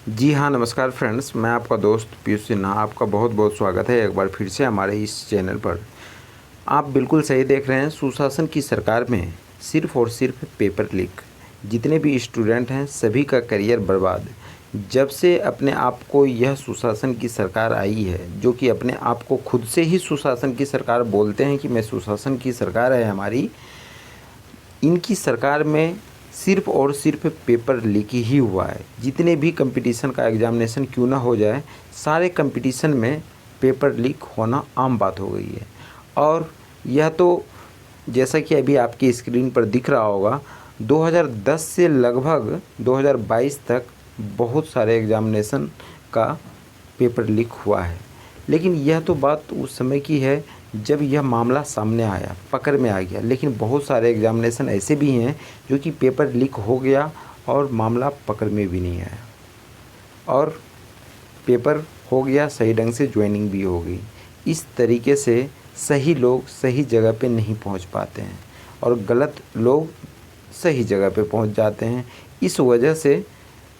जी हाँ, नमस्कार फ्रेंड्स, मैं आपका दोस्त पीयूष सिन्हा आपका बहुत बहुत स्वागत है एक बार फिर से हमारे इस चैनल पर। आप बिल्कुल सही देख रहे हैं, सुशासन की सरकार में सिर्फ़ और सिर्फ पेपर लीक। जितने भी स्टूडेंट हैं सभी का करियर बर्बाद। जब से अपने आप को यह सुशासन की सरकार आई है, जो कि अपने आप को खुद से ही सुशासन की सरकार बोलते हैं कि मैं सुशासन की सरकार है हमारी, इनकी सरकार में सिर्फ़ और सिर्फ पेपर लीक ही हुआ है। जितने भी कंपटीशन का एग्ज़ामिनेशन क्यों ना हो जाए, सारे कंपटीशन में पेपर लीक होना आम बात हो गई है। और यह तो जैसा कि अभी आपकी स्क्रीन पर दिख रहा होगा, 2010 से लगभग 2022 तक बहुत सारे एग्ज़ामिनेशन का पेपर लीक हुआ है। लेकिन यह तो बात उस समय की है जब यह मामला सामने आया, पकड़ में आ गया। लेकिन बहुत सारे एग्ज़ामिनेशन ऐसे भी हैं जो कि पेपर लीक हो गया और मामला पकड़ में भी नहीं आया, और पेपर हो गया सही ढंग से, ज्वाइनिंग भी हो गई। इस तरीके से सही लोग सही जगह पे नहीं पहुंच पाते हैं और गलत लोग सही जगह पे पहुंच जाते हैं। इस वजह से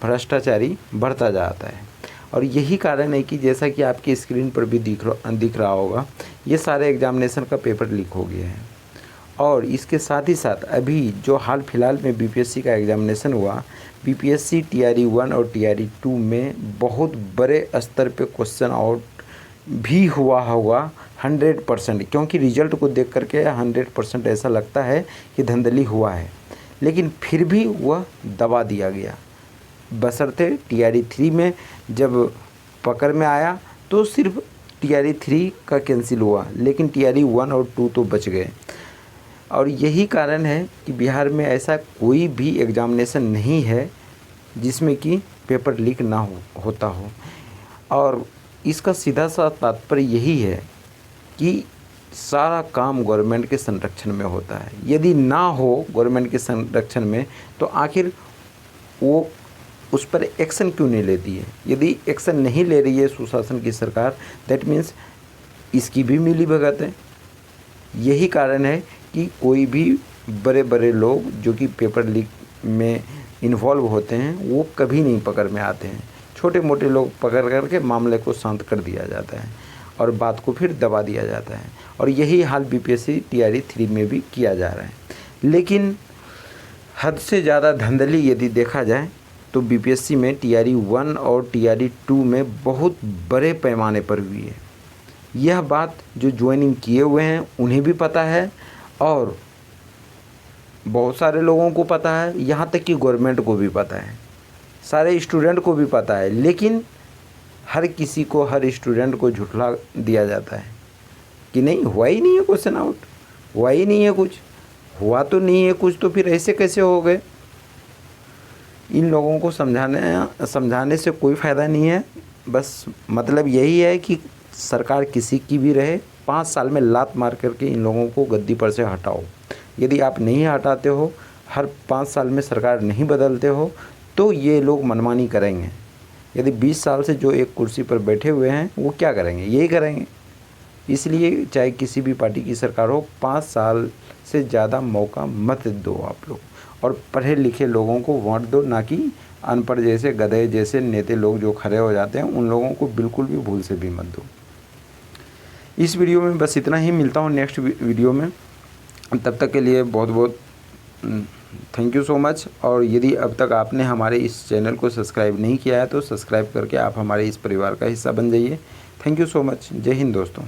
भ्रष्टाचारी बढ़ता जाता है। और यही कारण है कि जैसा कि आपकी स्क्रीन पर भी दिख रहा होगा, ये सारे एग्ज़ामिनेशन का पेपर लीक हो गया है। और इसके साथ ही साथ अभी जो हाल फिलहाल में बीपीएससी का एग्ज़ामिनेशन हुआ, बीपीएससी टीआरई 1 और टीआरई 2 में बहुत बड़े स्तर पे क्वेश्चन आउट भी हुआ होगा 100%, क्योंकि रिजल्ट को देख करके 100% ऐसा लगता है कि धांधली हुआ है। लेकिन फिर भी वह दबा दिया गया, बशर्ते टीआरई 3 में जब पकड़ में आया तो सिर्फ टीआरई 3 का कैंसिल हुआ, लेकिन टीआरई 1 और 2 तो बच गए। और यही कारण है कि बिहार में ऐसा कोई भी एग्ज़ामिनेशन नहीं है जिसमें कि पेपर लीक ना होता हो। और इसका सीधा सा तात्पर्य यही है कि सारा काम गवर्नमेंट के संरक्षण में होता है। यदि ना हो गवर्नमेंट के संरक्षण में तो आखिर वो उस पर एक्शन क्यों नहीं लेती है। यदि एक्शन नहीं ले रही है सुशासन की सरकार, दैट मीन्स इसकी भी मिलीभगत है। यही कारण है कि कोई भी बड़े बड़े लोग जो कि पेपर लीक में इन्वॉल्व होते हैं वो कभी नहीं पकड़ में आते हैं। छोटे मोटे लोग पकड़ करके मामले को शांत कर दिया जाता है और बात को फिर दबा दिया जाता है। और यही हाल बीपीएससी टीआरई 3 में भी किया जा रहा है। लेकिन हद से ज़्यादा धांधली यदि देखा जाए तो बीपीएससी में टीआरई 1 और टीआरई 2 में बहुत बड़े पैमाने पर हुई है। यह बात जो ज्वाइनिंग किए हुए हैं उन्हें भी पता है और बहुत सारे लोगों को पता है, यहाँ तक कि गवर्नमेंट को भी पता है, सारे स्टूडेंट को भी पता है। लेकिन हर किसी को, हर स्टूडेंट को झुठला दिया जाता है कि नहीं हुआ ही नहीं है क्वेश्चन आउट, हुआ ही नहीं है कुछ, हुआ तो नहीं है कुछ, तो फिर ऐसे कैसे हो गए। इन लोगों को समझाने से कोई फ़ायदा नहीं है। बस मतलब यही है कि सरकार किसी की भी रहे, 5 साल में लात मार करके इन लोगों को गद्दी पर से हटाओ। यदि आप नहीं हटाते हो, हर 5 साल में सरकार नहीं बदलते हो, तो ये लोग मनमानी करेंगे। यदि 20 साल से जो एक कुर्सी पर बैठे हुए हैं वो क्या करेंगे, यही करेंगे। इसलिए चाहे किसी भी पार्टी की सरकार हो, 5 साल से ज़्यादा मौका मत दो आप लोग। और पढ़े लिखे लोगों को वोट दो, ना कि अनपढ़ जैसे गधे जैसे नेता लोग जो खड़े हो जाते हैं उन लोगों को बिल्कुल भी भूल से भी मत दो। इस वीडियो में बस इतना ही, मिलता हूँ नेक्स्ट वीडियो में। तब तक के लिए बहुत बहुत थैंक यू सो मच। और यदि अब तक आपने हमारे इस चैनल को सब्सक्राइब नहीं किया है तो सब्सक्राइब करके आप हमारे इस परिवार का हिस्सा बन जाइए। Thank you so much. जय हिंद दोस्तों।